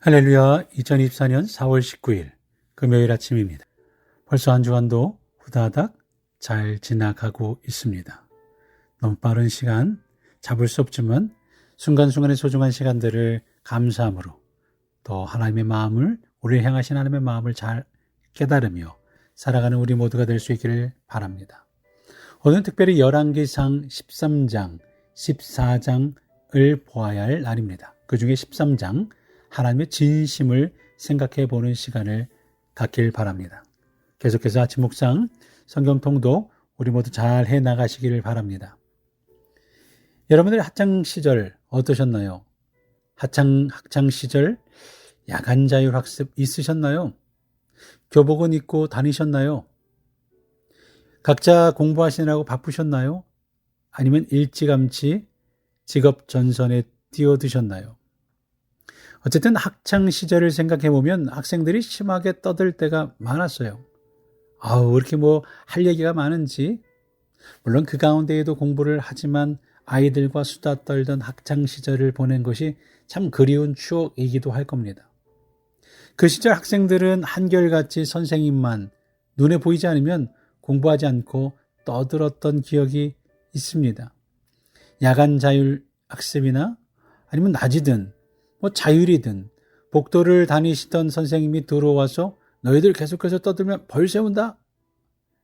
할렐루야. 2024년 4월 19일 금요일 아침입니다. 벌써 한 주간도 후다닥 잘 지나가고 있습니다. 너무 빠른 시간 잡을 수 없지만 순간순간의 소중한 시간들을 감사함으로 또 하나님의 마음을, 우리를 향하신 하나님의 마음을 잘 깨달으며 살아가는 우리 모두가 될 수 있기를 바랍니다. 오늘은 특별히 열왕기상 13장, 14장을 보아야 할 날입니다. 그 중에 13장 하나님의 진심을 생각해 보는 시간을 갖길 바랍니다. 계속해서 아침 묵상, 성경 통독 우리 모두 잘 해나가시기를 바랍니다. 여러분들의 학창 시절 어떠셨나요? 학창 시절 야간 자율 학습 있으셨나요? 교복은 입고 다니셨나요? 각자 공부하시느라고 바쁘셨나요? 아니면 일찌감치 직업 전선에 뛰어드셨나요? 어쨌든 학창 시절을 생각해 보면 학생들이 심하게 떠들 때가 많았어요. 왜 이렇게 할 얘기가 많은지. 물론 그 가운데에도 공부를 하지만 아이들과 수다 떨던 학창 시절을 보낸 것이 참 그리운 추억이기도 할 겁니다. 그 시절 학생들은 한결같이 선생님만 눈에 보이지 않으면 공부하지 않고 떠들었던 기억이 있습니다. 야간 자율 학습이나 아니면 낮이든 자율이든 복도를 다니시던 선생님이 들어와서 너희들 계속해서 떠들면 벌 세운다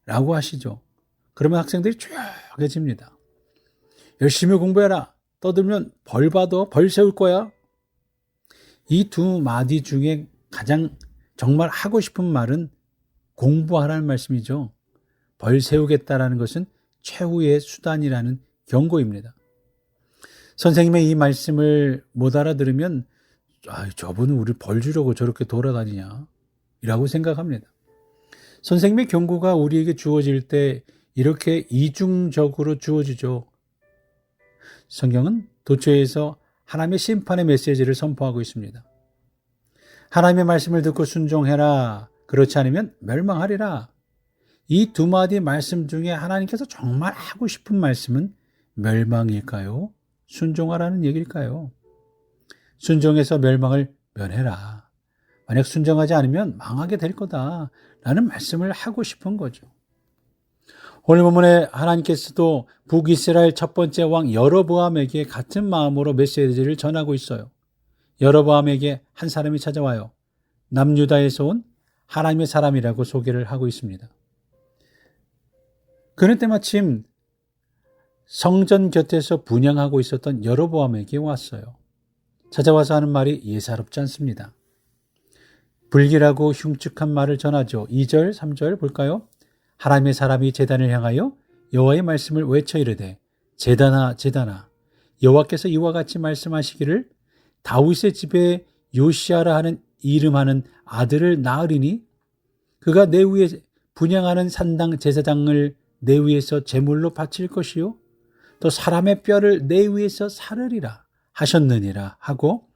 라고 하시죠. 그러면 학생들이 조용해집니다. 열심히 공부해라. 떠들면 벌 받아. 벌 세울 거야. 이 두 마디 중에 가장 정말 하고 싶은 말은 공부하라는 말씀이죠. 벌 세우겠다라는 것은 최후의 수단이라는 경고입니다. 선생님의 이 말씀을 못 알아들으면 저분은 우리 벌 주려고 저렇게 돌아다니냐 이라고 생각합니다. 선생님의 경고가 우리에게 주어질 때 이렇게 이중적으로 주어지죠. 성경은 도처에서 하나님의 심판의 메시지를 선포하고 있습니다. 하나님의 말씀을 듣고 순종해라. 그렇지 않으면 멸망하리라. 이 두 마디 말씀 중에 하나님께서 정말 하고 싶은 말씀은 멸망일까요? 순종하라는 얘기일까요? 순종해서 멸망을 면해라. 만약 순종하지 않으면 망하게 될 거다 라는 말씀을 하고 싶은 거죠. 오늘 본문에 하나님께서도 북이스라엘 첫 번째 왕 여로보암에게 같은 마음으로 메시지를 전하고 있어요. 여로보암에게 한 사람이 찾아와요. 남유다에서 온 하나님의 사람이라고 소개를 하고 있습니다. 그는 때마침 성전 곁에서 분향하고 있었던 여로보암에게 왔어요. 찾아와서 하는 말이 예사롭지 않습니다. 불길하고 흉측한 말을 전하죠. 2절, 3절 볼까요? 하나님의 사람이 제단을 향하여 여호와의 말씀을 외쳐 이르되 제단아 제단아 여호와께서 이와 같이 말씀하시기를 다윗의 집에 요시아라 하는 이름하는 아들을 낳으리니 그가 내 위에 분향하는 산당 제사장을 내 위에서 제물로 바칠 것이요 또 사람의 뼈를 내 위에서 사르리라 하셨느니라 하고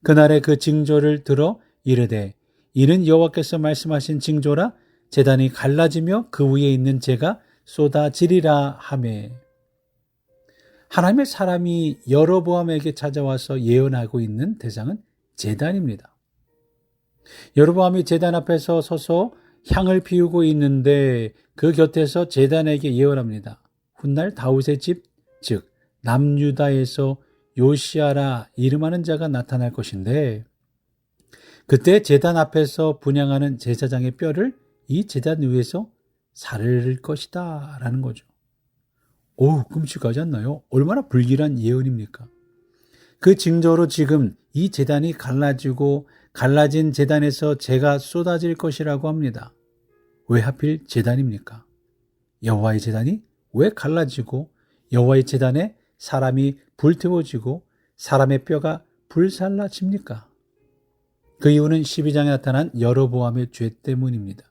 그날에 그 징조를 들어 이르되 이는 여호와께서 말씀하신 징조라 제단이 갈라지며 그 위에 있는 재가 쏟아지리라 하매. 하나님의 사람이 여로보암에게 찾아와서 예언하고 있는 대상은 제단입니다. 여로보암이 제단 앞에서 서서 향을 피우고 있는데 그 곁에서 제단에게 예언합니다. 훗날 다윗의 집, 즉 남유다에서 요시아라 이름하는 자가 나타날 것인데 그때 제단 앞에서 분향하는 제사장의 뼈를 이 제단 위에서 사를 것이다 라는 거죠. 끔찍하지 않나요? 얼마나 불길한 예언입니까? 그 징조로 지금 이 제단이 갈라지고 갈라진 제단에서 재가 쏟아질 것이라고 합니다. 왜 하필 제단입니까? 여호와의 제단이 왜 갈라지고 여호와의 제단에 사람이 불태워지고 사람의 뼈가 불살라집니까? 그 이유는 12장에 나타난 여로보암의 죄 때문입니다.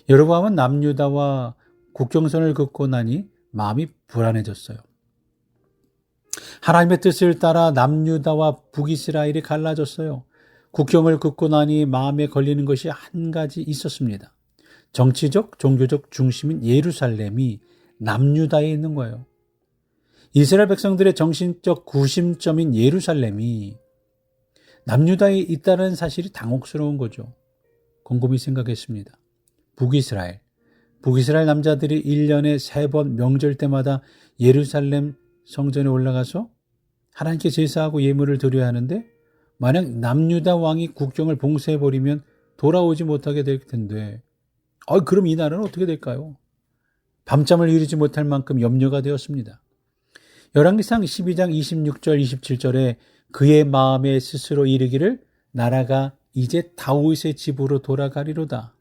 여로보암은 남유다와 국경선을 긋고 나니 마음이 불안해졌어요. 하나님의 뜻을 따라 남유다와 북이스라엘이 갈라졌어요. 국경을 긋고 나니 마음에 걸리는 것이 한 가지 있었습니다. 정치적, 종교적 중심인 예루살렘이 남유다에 있는 거예요. 이스라엘 백성들의 정신적 구심점인 예루살렘이 남유다에 있다는 사실이 당혹스러운 거죠. 곰곰이 생각했습니다. 북이스라엘 남자들이 1년에 3번 명절 때마다 예루살렘 성전에 올라가서 하나님께 제사하고 예물을 드려야 하는데 만약 남유다 왕이 국경을 봉쇄해버리면 돌아오지 못하게 될 텐데 그럼 이 나라는 어떻게 될까요? 밤잠을 이루지 못할 만큼 염려가 되었습니다. 열왕기상 12장 26절 27절에 그의 마음에 스스로 이르기를 나라가 이제 다윗의 집으로 돌아가리로다.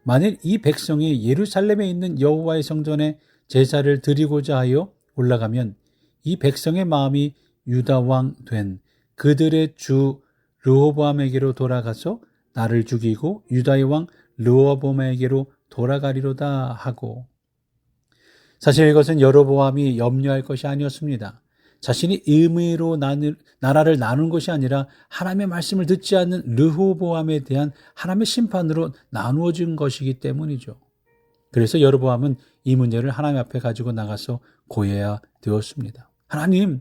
만일 이 백성이 예루살렘에 있는 여호와의 성전에 제사를 드리고자 하여 올라가면 이 백성의 마음이 유다 왕 된 그들의 주 르호보암에게로 돌아가서 나를 죽이고 유다의 왕 르호보암에게로 돌아가리로다 하고, 사실 이것은 여로보암이 염려할 것이 아니었습니다. 자신이 의무로 나라를 나눈 것이 아니라 하나님의 말씀을 듣지 않는 르호보암에 대한 하나님의 심판으로 나누어진 것이기 때문이죠. 그래서 여로보암은 이 문제를 하나님 앞에 가지고 나가서 고해야 되었습니다. 하나님,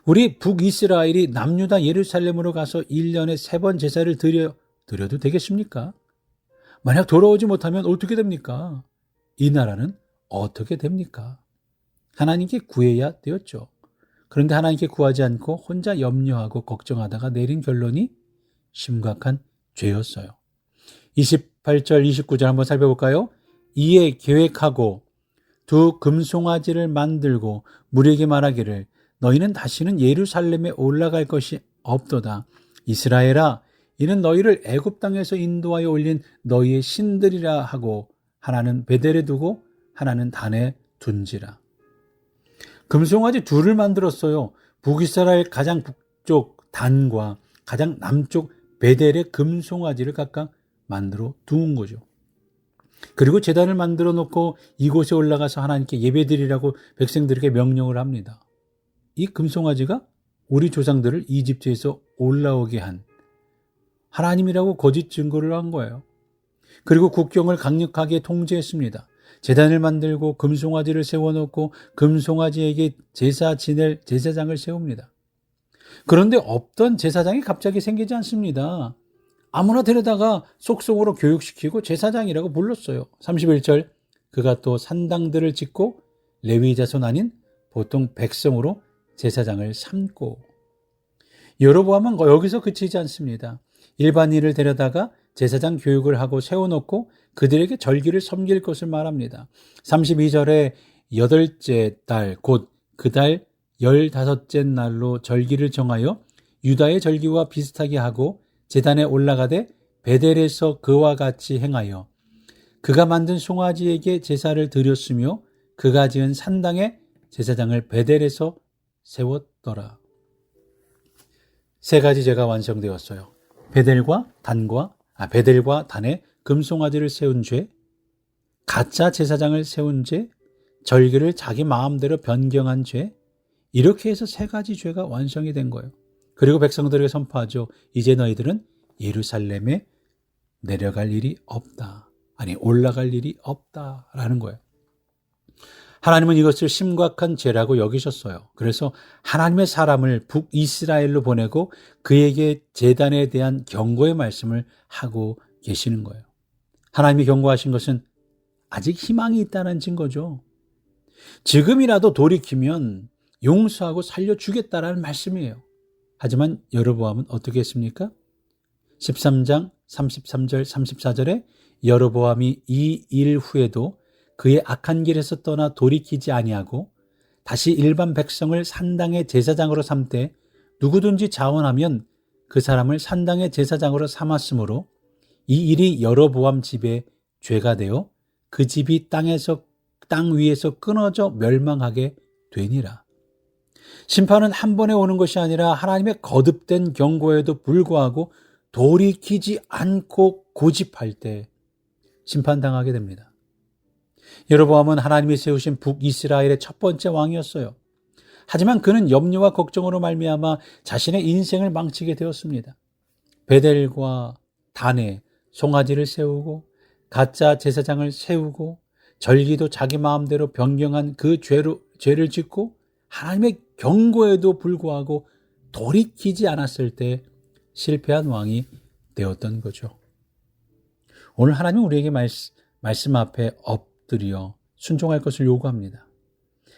우리 북이스라엘이 남유다 예루살렘으로 가서 1년에 3번 제사를 드려도 되겠습니까? 만약 돌아오지 못하면 어떻게 됩니까? 이 나라는 어떻게 됩니까? 하나님께 구해야 되었죠. 그런데 하나님께 구하지 않고 혼자 염려하고 걱정하다가 내린 결론이 심각한 죄였어요. 28절 29절 한번 살펴볼까요? 이에 계획하고 두 금송아지를 만들고 무리에게 말하기를 너희는 다시는 예루살렘에 올라갈 것이 없도다. 이스라엘아, 이는 너희를 애굽 땅에서 인도하여 올린 너희의 신들이라 하고 하나는 베델에 두고 하나는 단에 둔지라. 금송아지 둘을 만들었어요. 북이스라엘 가장 북쪽 단과 가장 남쪽 베델의 금송아지를 각각 만들어 두은 거죠. 그리고 제단을 만들어 놓고 이곳에 올라가서 하나님께 예배드리라고 백성들에게 명령을 합니다. 이 금송아지가 우리 조상들을 이집트에서 올라오게 한 하나님이라고 거짓 증거를 한 거예요. 그리고 국경을 강력하게 통제했습니다. 제단을 만들고 금송아지를 세워놓고 금송아지에게 제사 지낼 제사장을 세웁니다. 그런데 없던 제사장이 갑자기 생기지 않습니다. 아무나 데려다가 속속으로 교육시키고 제사장이라고 불렀어요. 31절 그가 또 산당들을 짓고 레위 자손 아닌 보통 백성으로 제사장을 삼고, 여로보암은 여기서 그치지 않습니다. 일반인을 데려다가 제사장 교육을 하고 세워놓고 그들에게 절기를 섬길 것을 말합니다. 32절에 8째 달 곧 그 달 15째 날로 절기를 정하여 유다의 절기와 비슷하게 하고 제단에 올라가되 베델에서 그와 같이 행하여 그가 만든 송아지에게 제사를 드렸으며 그가 지은 산당에 제사장을 베델에서 세웠더라. 3가지 죄가 완성되었어요. 베델과 단에 금송아지를 세운 죄, 가짜 제사장을 세운 죄, 절기를 자기 마음대로 변경한 죄, 이렇게 해서 3가지 죄가 완성이 된 거예요. 그리고 백성들에게 선포하죠. 이제 너희들은 예루살렘에 내려갈 일이 없다. 아니, 올라갈 일이 없다라는 거예요. 하나님은 이것을 심각한 죄라고 여기셨어요. 그래서 하나님의 사람을 북이스라엘로 보내고 그에게 제단에 대한 경고의 말씀을 하고 계시는 거예요. 하나님이 경고하신 것은 아직 희망이 있다는 증거죠. 지금이라도 돌이키면 용서하고 살려주겠다라는 말씀이에요. 하지만 여로보암은 어떻게 했습니까? 13장 33절 34절에 여로보암이 이 일 후에도 그의 악한 길에서 떠나 돌이키지 아니하고 다시 일반 백성을 산당의 제사장으로 삼되 누구든지 자원하면 그 사람을 산당의 제사장으로 삼았으므로 이 일이 여로보암 집에 죄가 되어 그 집이 땅 위에서 끊어져 멸망하게 되니라. 심판은 한 번에 오는 것이 아니라 하나님의 거듭된 경고에도 불구하고 돌이키지 않고 고집할 때 심판당하게 됩니다. 여로보암은 하나님이 세우신 북이스라엘의 첫 번째 왕이었어요. 하지만 그는 염려와 걱정으로 말미암아 자신의 인생을 망치게 되었습니다. 베델과 단에 송아지를 세우고 가짜 제사장을 세우고 절기도 자기 마음대로 변경한 그 죄를 짓고 하나님의 경고에도 불구하고 돌이키지 않았을 때 실패한 왕이 되었던 거죠. 오늘 하나님은 우리에게 말씀 앞에 엎드려 순종할 것을 요구합니다.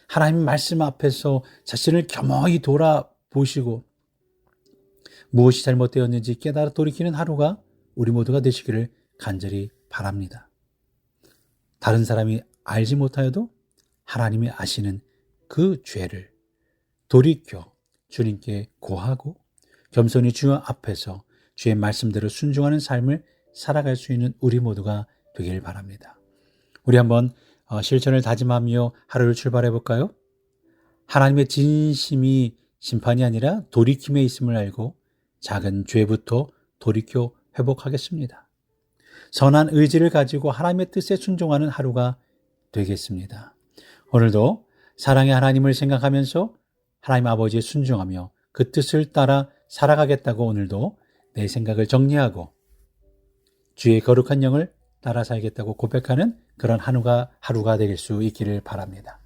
하나님 말씀 앞에서 자신을 겸허히 돌아보시고 무엇이 잘못되었는지 깨달아 돌이키는 하루가 우리 모두가 되시기를 간절히 바랍니다. 다른 사람이 알지 못하여도 하나님이 아시는 그 죄를 돌이켜 주님께 고하고 겸손히 주 앞에서 주의 말씀대로 순종하는 삶을 살아갈 수 있는 우리 모두가 되길 바랍니다. 우리 한번 실천을 다짐하며 하루를 출발해 볼까요? 하나님의 진심이 심판이 아니라 돌이킴에 있음을 알고 작은 죄부터 돌이켜 회복하겠습니다. 선한 의지를 가지고 하나님의 뜻에 순종하는 하루가 되겠습니다. 오늘도 사랑의 하나님을 생각하면서 하나님 아버지에 순종하며 그 뜻을 따라 살아가겠다고 오늘도 내 생각을 정리하고 주의 거룩한 영을 따라 살겠다고 고백하는 그런 하루가 될 수 있기를 바랍니다.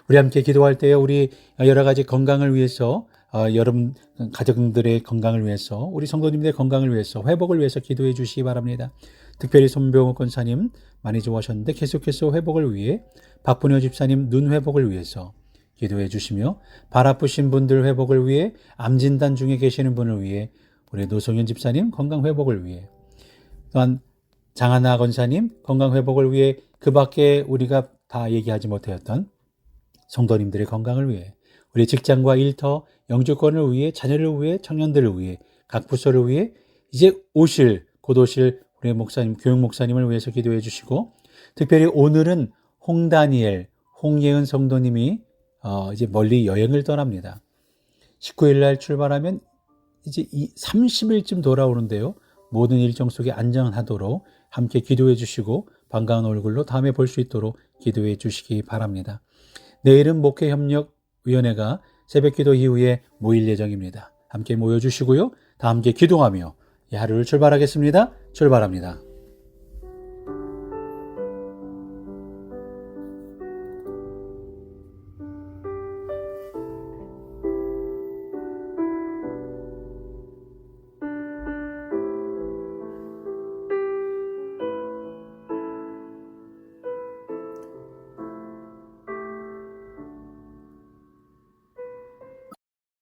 우리 함께 기도할 때 우리 여러 가지 건강을 위해서 여러분 가정들의 건강을 위해서 우리 성도님들의 건강을 위해서 회복을 위해서 기도해 주시기 바랍니다. 특별히 손병호 권사님 많이 좋아하셨는데 계속해서 회복을 위해 박분효 집사님 눈 회복을 위해서 기도해 주시며 발 아프신 분들 회복을 위해 암 진단 중에 계시는 분을 위해 우리 노성현 집사님 건강 회복을 위해 또한 장하나 권사님 건강 회복을 위해 그 밖에 우리가 다 얘기하지 못하였던 성도님들의 건강을 위해 우리 직장과 일터, 영주권을 위해 자녀를 위해 청년들을 위해 각 부서를 위해 이제 곧 오실 우리 목사님, 교육 목사님을 위해서 기도해 주시고 특별히 오늘은 홍다니엘, 홍예은 성도님이 이제 멀리 여행을 떠납니다. 19일 날 출발하면 이제 30일쯤 돌아오는데요. 모든 일정 속에 안전하도록 함께 기도해 주시고 반가운 얼굴로 다음에 볼 수 있도록 기도해 주시기 바랍니다. 내일은 목회협력위원회가 새벽기도 이후에 모일 예정입니다. 함께 모여주시고요. 다 함께 기도하며 이 하루를 출발하겠습니다. 출발합니다.